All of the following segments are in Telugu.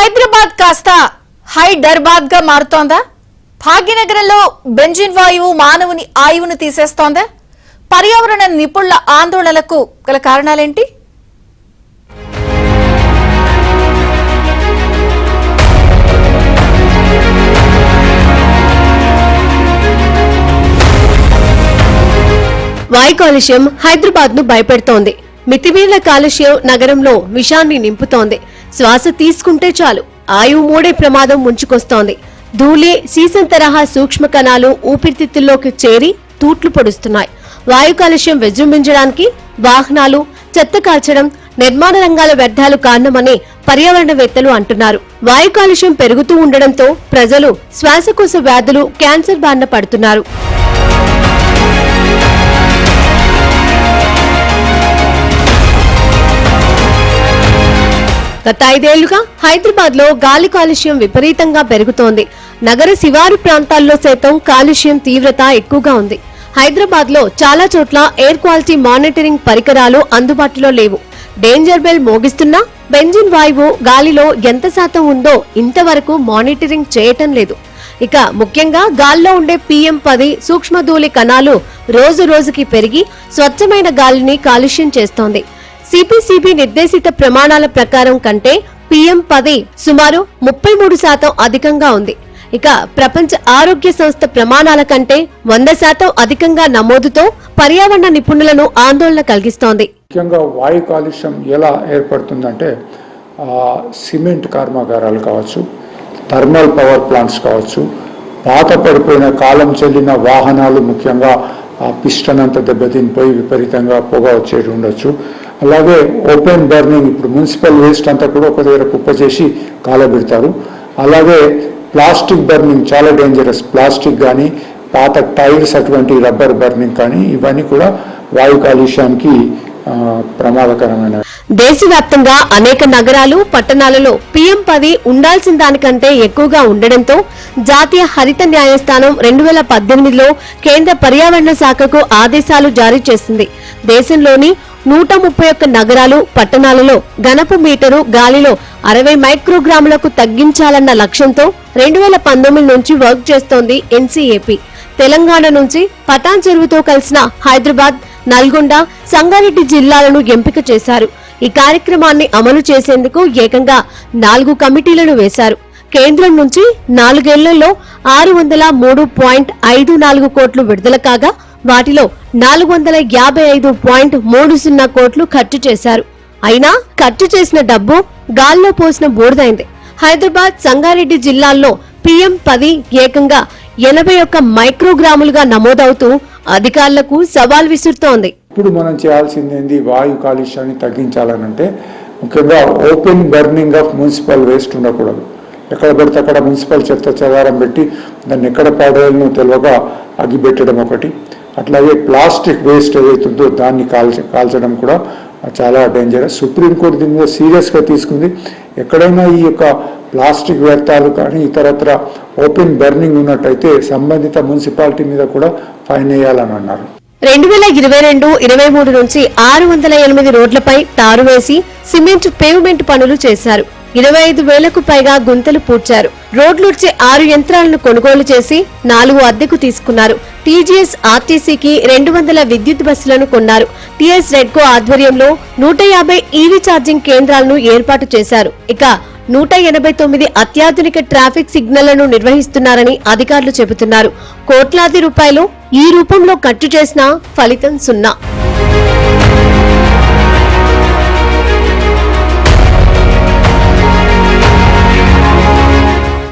హైదరాబాద్ కాస్త హైదర్బాద్ గా మారుతోందా? భాగ్యనగరంలో బెంజిన్ వాయువు మానవుని ఆయువును తీసేస్తోందా? పర్యావరణ నిపుణుల ఆందోళనలకు గల కారణాలేంటి? వాయు కాలుష్యం హైదరాబాద్ ను భయపెడుతోంది. మితిమీరిన కాలుష్యం నగరంలో విషాన్ని నింపుతోంది. శ్వాస తీసుకుంటే చాలు ఆయువు మూడే ప్రమాదం ముంచుకొస్తోంది. ధూళి, సీసం తరహా సూక్ష్మ కణాలు ఊపిరితిత్తుల్లోకి చేరి తూట్లు పొడుస్తున్నాయి. వాయు కాలుష్యం విజృంభించడానికి వాహనాలు, చెత్త కాల్చడం, నిర్మాణ రంగాల వ్యర్థాలు కారణమని పర్యావరణవేత్తలు అంటున్నారు. వాయు కాలుష్యం పెరుగుతూ ఉండడంతో ప్రజలు శ్వాసకోశ వ్యాధులు, క్యాన్సర్ బారిన పడుతున్నారు. గత 5 ఏళ్లుగా హైదరాబాద్ లో గాలి కాలుష్యం విపరీతంగా పెరుగుతోంది. నగర శివారు ప్రాంతాల్లో సైతం కాలుష్యం తీవ్రత ఎక్కువగా ఉంది. హైదరాబాద్ లో చాలా చోట్ల ఎయిర్ క్వాలిటీ మానిటరింగ్ పరికరాలు అందుబాటులో లేవు. డేంజర్ బెల్ మోగిస్తున్నా బెంజిన్ వాయువు గాలిలో ఎంత శాతం ఉందో ఇంతవరకు మానిటరింగ్ చేయటం లేదు. ఇక ముఖ్యంగా గాల్లో ఉండే PM10 సూక్ష్మధూళి కణాలు రోజు రోజుకి పెరిగి స్వచ్ఛమైన గాలిని కాలుష్యం చేస్తోంది. సిపిసిబి నిర్దేశిత ప్రమాణాల ప్రకారం కంటే PM10 సుమారు 33% అధికంగా ఉంది. ఇక ప్రపంచ ఆరోగ్య సంస్థ ప్రమాణాల కంటే 100% అధికంగా నమోదుతో పర్యావరణ నిపుణులను ఆందోళన కలిగిస్తోంది. ముఖ్యంగా వాయు కాలుష్యం ఎలా ఏర్పడుతుందంటే సిమెంట్ కర్మాగారాలు కావచ్చు, థర్మల్ పవర్ ప్లాంట్స్ కావచ్చు, పాత పడిపోయిన కాలం చెల్లిన వాహనాలు ముఖ్యంగా పిస్టన్ అంతా దెబ్బతినిపోయి విపరీతంగా పొగ వచ్చేది ఉండొచ్చు. అలాగే ఓపెన్ బర్నింగ్, ఇప్పుడు మున్సిపల్ వేస్ట్ అంతా కూడా ఒక దగ్గర కుప్ప చేసి కాలబెడతారు. అలాగే ప్లాస్టిక్ బర్నింగ్ చాలా డేంజరస్. ప్లాస్టిక్ కానీ, పాత టైర్స్, అటువంటి రబ్బర్ బర్నింగ్ కానీ, ఇవన్నీ కూడా వాయు కాలుష్యానికి ప్రమాదకరమైన. దేశవ్యాప్తంగా అనేక నగరాలు, పట్టణాలలో PM10 ఉండాల్సిన దానికంటే ఎక్కువగా ఉండడంతో జాతీయ హరిత న్యాయస్థానం 2018లో కేంద్ర పర్యావరణ శాఖకు ఆదేశాలు జారీ చేసింది. దేశంలోని 131 నగరాలు, పట్టణాలలో గణపు మీటరు గాలిలో 60 మైక్రోగ్రాములకు తగ్గించాలన్న లక్ష్యంతో 2019 నుంచి వర్క్ చేస్తోంది NCAP. తెలంగాణ నుంచి పటాన్ చెరువుతో కలిసిన హైదరాబాద్, నల్గొండ, సంగారెడ్డి జిల్లాలను ఎంపిక చేశారు. ఈ కార్యక్రమాన్ని అమలు చేసేందుకు ఏకంగా 4 కమిటీలను వేశారు. కేంద్రం నుంచి 4 ఏళ్లలో 603.54 కోట్లు విడుదల కాగా వాటిలో 455.30 కోట్లు ఖర్చు చేశారు. అయినా ఖర్చు చేసిన డబ్బు గాల్లో పోసిన బూడిదైంది. హైదరాబాద్, సంగారెడ్డి జిల్లాల్లో PM10 ఏకంగా 81 మైక్రోగ్రాములుగా నమోదవుతూ అధికారులకు సవాల్ విసురుతోంది. ఇప్పుడు మనం చేయాల్సింది ఏంది? వాయు కాలుష్యాన్ని తగ్గించాలనంటే ముఖ్యంగా open burning of municipal waste ఉండకూడదు. ఎక్కడ పడితే అక్కడ మున్సిపల్ చెత్త చెదారం పెట్టి దాన్ని ఎక్కడ పాడేయాలనో తెలియక అగ్గిపెట్టడం ఒకటి. అట్లాగే ప్లాస్టిక్ వేస్ట్ ఏదైతుందో దాన్ని కాల్చడం కూడా చాలా డేంజరస్. సుప్రీంకోర్టు దీని మీద సీరియస్గా తీసుకుంది. ఎక్కడైనా ఈ యొక్క ప్లాస్టిక్ వ్యర్థాలు కానీ ఇతరత్ర ఓపెన్ బర్నింగ్ ఉన్నట్టయితే సంబంధిత మున్సిపాలిటీ మీద కూడా ఫైన్ వేయాలని అన్నారు. 2022-23 నుంచి 608 రోడ్లపై తారు వేసి సిమెంట్ పేవ్మెంట్ పనులు చేశారు. 25,000కు పైగా గుంతలు పూడ్చారు. రోడ్లుడ్చే 6 యంత్రాలను కొనుగోలు చేసి 4 అద్దెకు తీసుకున్నారు. TGS RTCకి 200 విద్యుత్ బస్సులను కొన్నారు. TS రెడ్కో ఆధ్వర్యంలో 150 EV ఛార్జింగ్ కేంద్రాలను ఏర్పాటు చేశారు. ఇక 189 అత్యాధునిక ట్రాఫిక్ సిగ్నళ్లను నిర్వహిస్తున్నారని అధికారులు చెబుతున్నారు. కోట్లాది రూపాయలు ఈ రూపంలో ఖర్చు చేసినా ఫలితం సున్నా.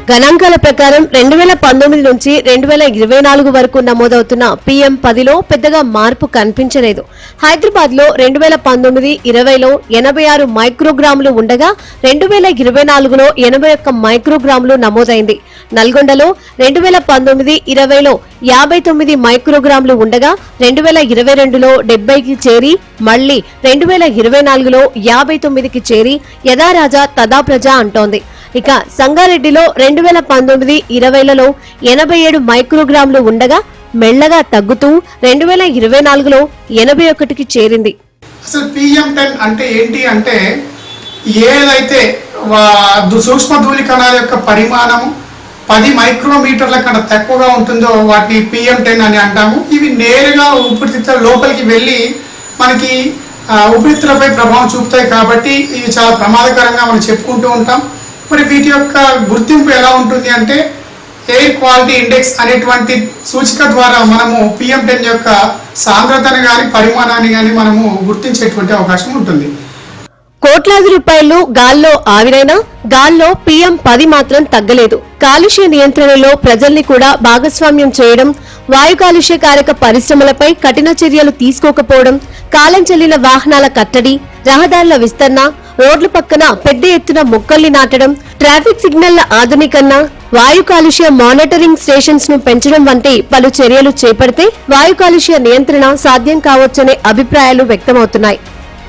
గణాంకాల ప్రకారం 2019 నుంచి 2024 వరకు నమోదవుతున్న PM10లో పెద్దగా మార్పు కనిపించలేదు. హైదరాబాద్ లో 2019-20లో 86 మైక్రోగ్రాములు ఉండగా 2024లో 81 మైక్రోగ్రాములు నమోదైంది. నల్గొండలో 2019-20లో 59 మైక్రోగ్రాములు ఉండగా 2022లో 70కి చేరి మళ్లీ 2024లో 59కి చేరి యథారాజా తదా ప్రజా అంటోంది. ఇక సంగారెడ్డిలో 2019-20లలో 87 మైక్రోగ్రాములు ఉండగా మెల్లగా తగ్గుతూ 2024లో 81కి చేరింది. అసలు PM10 అంటే ఏంటి అంటే ఏదైతే సూక్ష్మ ధూళికణాల యొక్క పరిమాణము 10 మైక్రోమీటర్ల కన్నా తక్కువగా ఉంటుందో వాటిని PM10 అని అంటాము. ఇవి నేరుగా ఊపిరితిత్తుల లోపలికి వెళ్ళి మనకి ఊపిరితిత్తులపై ప్రభావం చూపుతాయి కాబట్టి ఇవి చాలా ప్రమాదకరంగా మనం చెప్పుకుంటూ ఉంటాం. మరి వీటి యొక్క గుర్తింపు ఎలా ఉంటుంది అంటే ఎయిర్ క్వాలిటీ ఇండెక్స్ అనేటువంటి సూచిక ద్వారా మనము PM10 యొక్క సాంద్రతను కానీ పరిమాణాన్ని కానీ మనము గుర్తించేటువంటి అవకాశం ఉంటుంది. కోట్లాది రూపాయలు గాల్లో ఆవిరైనా గాల్లో PM10 మాత్రం తగ్గలేదు. కాలుష్య నియంత్రణలో ప్రజల్ని కూడా భాగస్వామ్యం చేయడం, వాయు కాలుష్యకారక పరిశ్రమలపై కఠిన చర్యలు తీసుకోకపోవడం, కాలం చెల్లిన వాహనాల కట్టడి, రహదారుల విస్తరణ, రోడ్ల పక్కన పెద్ద ఎత్తున మొక్కల్ని నాటడం, ట్రాఫిక్ సిగ్నళ్ల ఆధునీకరణ, వాయు కాలుష్య మానిటరింగ్ స్టేషన్స్ ను పెంచడం వంటి పలు చర్యలు చేపడితే వాయు కాలుష్య నియంత్రణ సాధ్యం కావచ్చనే అభిప్రాయాలు వ్యక్తమవుతున్నాయి.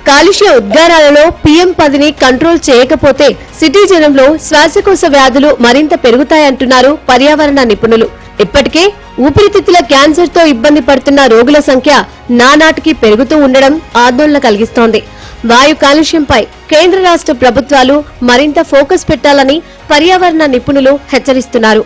కాలుష్య ఉద్గారాలలో PM10ని కంట్రోల్ చేయకపోతే సిటీ జనంలో శ్వాసకోశ వ్యాధులు మరింత పెరుగుతాయంటున్నారు పర్యావరణ నిపుణులు. ఇప్పటికే ఊపిరితిత్తుల క్యాన్సర్ తో ఇబ్బంది పడుతున్న రోగుల సంఖ్య నానాటికి పెరుగుతూ ఉండడం ఆందోళన కలిగిస్తోంది. వాయు కాలుష్యంపై కేంద్ర రాష్ట్ర ప్రభుత్వాలు మరింత ఫోకస్ పెట్టాలని పర్యావరణ నిపుణులు హెచ్చరిస్తున్నారు.